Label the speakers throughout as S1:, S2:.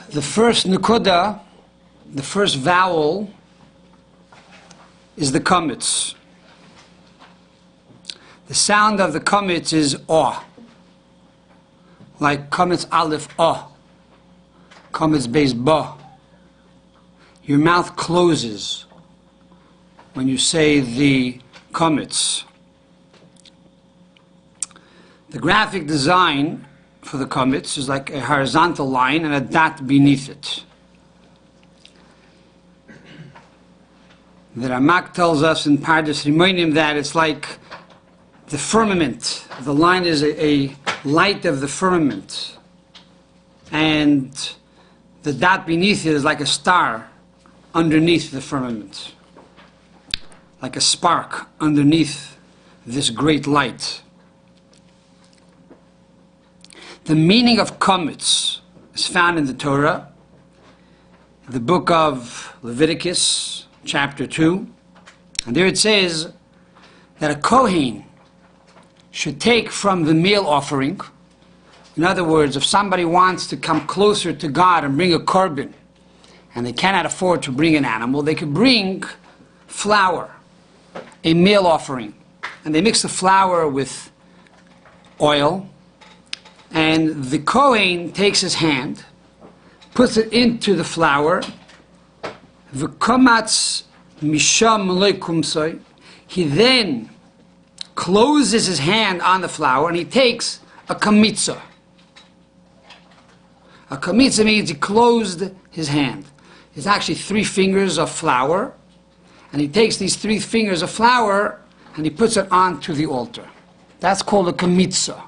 S1: The first Nikudah, the first vowel, is the Kamatz. The sound of the Kamatz is ah, like Kamatz Aleph ah, Kamatz Beis ba. Your mouth closes when you say the Kamatz. The graphic design for the Kamatz is like a horizontal line and a dot beneath it. The Ramak tells us in Pardes Rimonim that it's like the firmament. The line is a light of the firmament. And the dot beneath it is like a star underneath the firmament. Like a spark underneath this great light. The meaning of Kamatz is found in the Torah, the book of Leviticus, chapter 2. And there it says that a Kohen should take from the meal offering. In other words, if somebody wants to come closer to God and bring a korban, and they cannot afford to bring an animal, they could bring flour, a meal offering. And they mix the flour with oil, and the Kohen takes his hand, puts it into the flour, v'kamatz misham leikumsoi. He then closes his hand on the flour and he takes a kamitza. A kamitza means he closed his hand. It's actually 3 fingers of flour, and he takes these 3 fingers of flour and he puts it onto the altar. That's called a kamitza.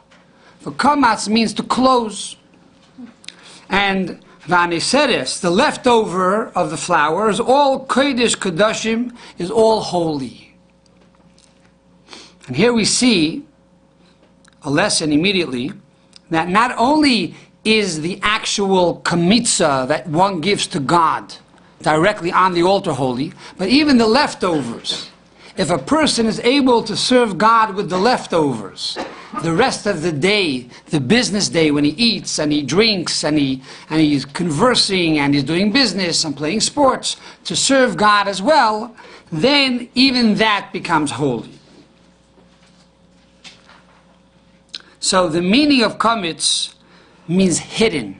S1: For kamatz means to close. And vaniseres, the leftover of the flour, is all kodesh kodashim, is all holy. And here we see a lesson immediately that not only is the actual kamitza that one gives to God directly on the altar holy, but even the leftovers. If a person is able to serve God with the leftovers, the rest of the day, the business day, when he eats and he drinks and he's conversing and he's doing business and playing sports to serve God as well, then even that becomes holy. So the meaning of Kamatz means hidden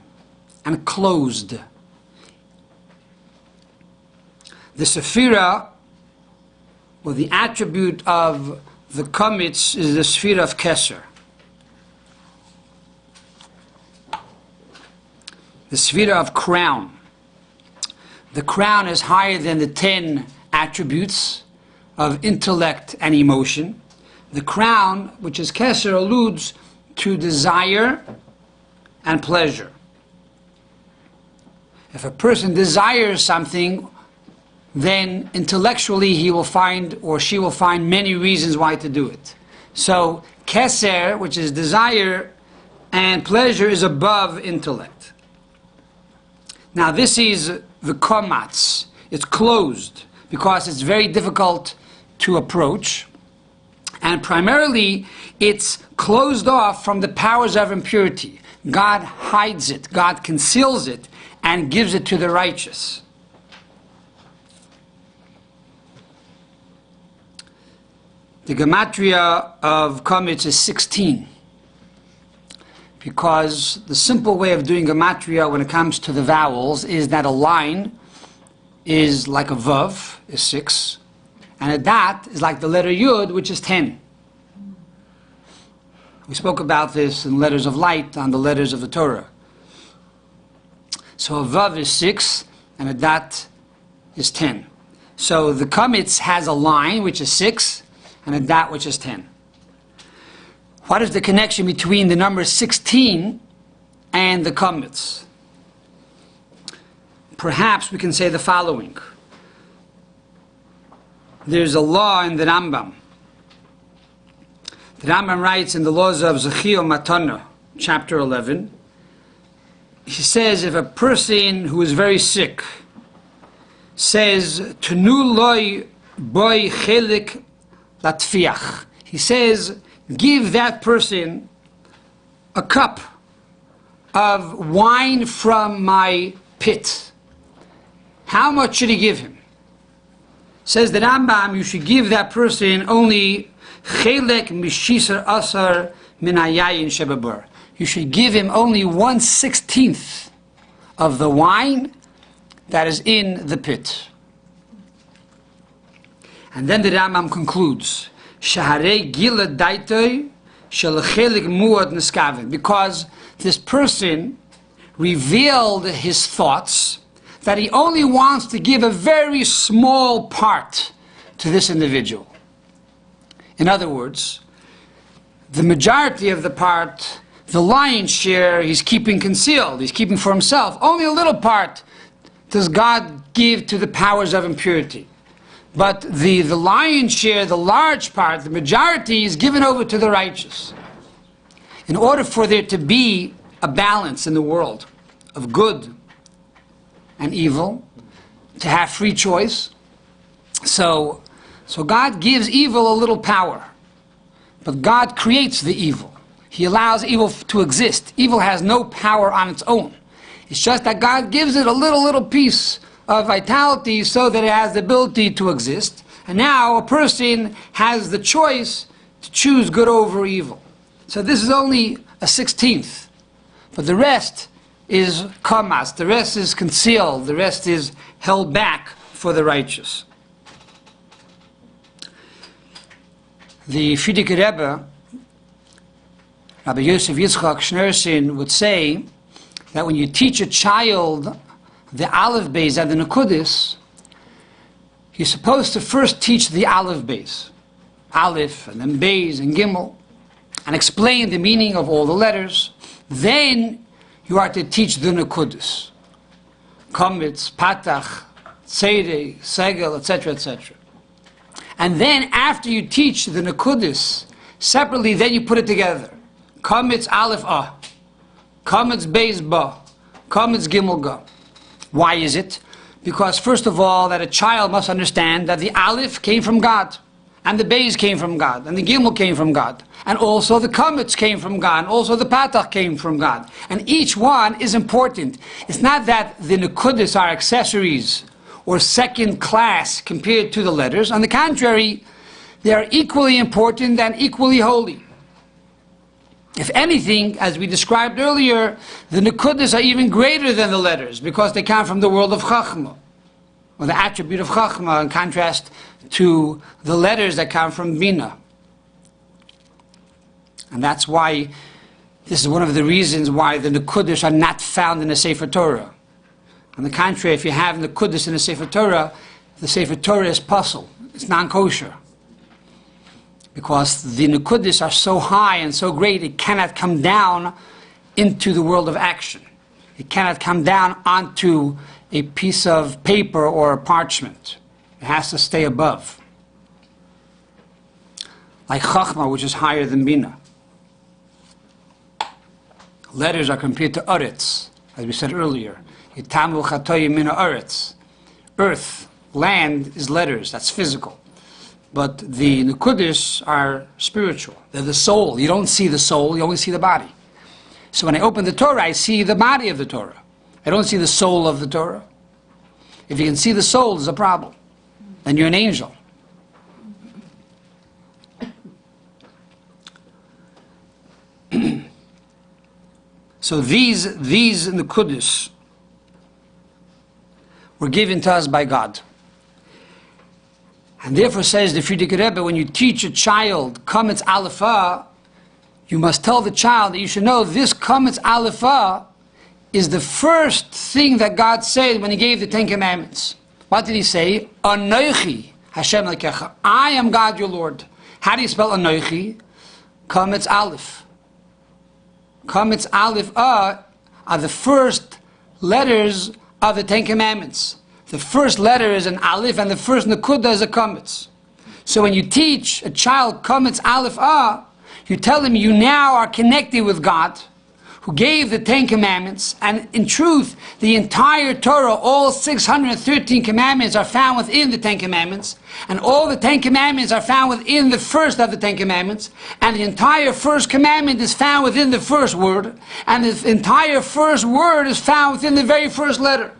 S1: and closed. The sephira, or the attribute of the Kamatz, is the sephira of Keter. The sephira of crown. The crown is higher than the 10 attributes of intellect and emotion. The crown, which is Keter, alludes to desire and pleasure. If a person desires something, then intellectually he will find, or she will find, many reasons why to do it. So Keter, which is desire and pleasure, is above intellect. Now this is the Kamatz. It's closed because it's very difficult to approach, and primarily it's closed off from the powers of impurity. God hides it, God conceals it, and gives it to the righteous. The Gematria of Kamatz is 16, because the simple way of doing Gematria when it comes to the vowels is that a line is like a vav, is 6, and a dot is like the letter yud, which is 10. We spoke about this in Letters of Light on the letters of the Torah. So a vav is 6 and a dot is 10. So the Kamatz has a line which is 6 and a dot which is 10. What is the connection between the number 16 and the Kamatz? Perhaps we can say the following. There's a law in the Rambam. The Rambam writes in the laws of Zechio Matana, chapter 11, he says if a person who is very sick says, Tenu loy boy chelik latfiach, he says, give that person a cup of wine from my pit. How much should he give him? Says the Rambam, you should give that person only chelek mishisar asar min hayayin shebebar. You should give him only 1/16 of the wine that is in the pit. And then the Rambam concludes, Shaharei gila daitoi shel chelik muad neskaven, because this person revealed his thoughts that he only wants to give a very small part to this individual. In other words, the majority of the part, the lion's share, he's keeping concealed, he's keeping for himself. Only a little part does God give to the powers of impurity. But the lion's share, the large part, the majority is given over to the righteous. In order for there to be a balance in the world of good and evil, to have free choice, so God gives evil a little power. But God creates the evil. He allows evil to exist. Evil has no power on its own. It's just that God gives it a little piece of vitality so that it has the ability to exist. And now a person has the choice to choose good over evil. So this is only a 16th. But the rest is kamatz. The rest is concealed. The rest is held back for the righteous. The Frierdiker Rebbe, Rabbi Yosef Yitzchak Schneerson, would say that when you teach a child the Aleph-Beis and the Nikudot, you're supposed to first teach the Aleph-Beis, Aleph and then Beis and Gimel, and explain the meaning of all the letters. Then you are to teach the Nikudot, Kamatz, Patach, Tzedei, Segel, etc., etc. And then after you teach the Nikudot separately, then you put it together. Kamatz Aleph A, Kamatz Beis Ba, Kamatz Gimel Ga. Why is it? Because first of all, that a child must understand that the Aleph came from God, and the Beis came from God, and the Gimel came from God, and also the Kamatz came from God, and also the Patach came from God. And each one is important. It's not that the Nikudot are accessories or second class compared to the letters. On the contrary, they are equally important and equally holy. If anything, as we described earlier, the Nikudot are even greater than the letters because they come from the world of Chachma, or the attribute of Chachma, in contrast to the letters that come from Bina. And that's why, this is one of the reasons why the Nikudot are not found in the Sefer Torah. On the contrary, if you have Nikudot in the Sefer Torah is puzzle, it's non-kosher. Because the Nikudot are so high and so great, it cannot come down into the world of action. It cannot come down onto a piece of paper or a parchment. It has to stay above. Like Chachma, which is higher than Bina. Letters are compared to Uretz, as we said earlier. Yitamu chatoyim min ha'aretz. Earth, land is letters, that's physical. But the Nikudot are spiritual. They're the soul. You don't see the soul, you only see the body. So when I open the Torah, I see the body of the Torah. I don't see the soul of the Torah. If you can see the soul, there's a problem. Then you're an angel. So these Nikudot were given to us by God. And therefore, says the Frierdiker Rebbe, when you teach a child Kamatz Aleph, you must tell the child that you should know this Kamatz Aleph is the first thing that God said when He gave the Ten Commandments. What did He say? Anochi Hashem Elokecha. I am God your Lord. How do you spell Anochi? Kamatz Aleph. Kamatz Aleph are the first letters of the Ten Commandments. The first letter is an Aleph, and the first Nekuda is a Kamatz. So when you teach a child Kamatz Aleph you tell him you now are connected with God, who gave the 10 commandments, and in truth, the entire Torah, all 613 commandments are found within the 10 commandments, and all the 10 commandments are found within the first of the 10 commandments, and the entire first commandment is found within the first word, and the entire first word is found within the very first letter.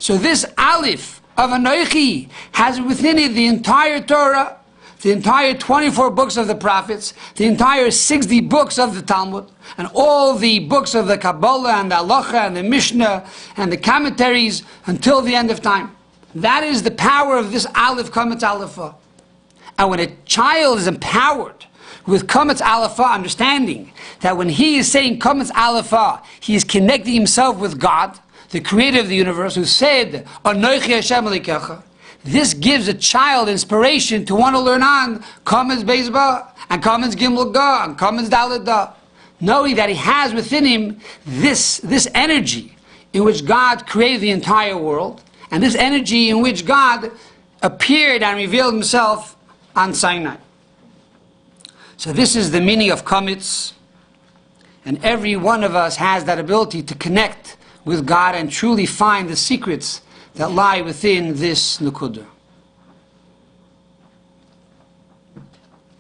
S1: So this Aleph of Anochi has within it the entire Torah, the entire 24 books of the prophets, the entire 60 books of the Talmud, and all the books of the Kabbalah and the Halacha and the Mishnah and the commentaries until the end of time. That is the power of this Aleph, Kamatz Aleph. And when a child is empowered with Kamatz Aleph, understanding that when he is saying Kamatz Aleph, he is connecting himself with God, the creator of the universe, who said, Anochi Hashem Elikecha. This gives a child inspiration to want to learn on Kamatz Beis Ba, and Kamatz Gimel Ga, and Kamatz Daled Da, knowing that he has within him this energy in which God created the entire world, and this energy in which God appeared and revealed himself on Sinai. So this is the meaning of Kamatz, and every one of us has that ability to connect with God and truly find the secrets that lie within this Nikudot.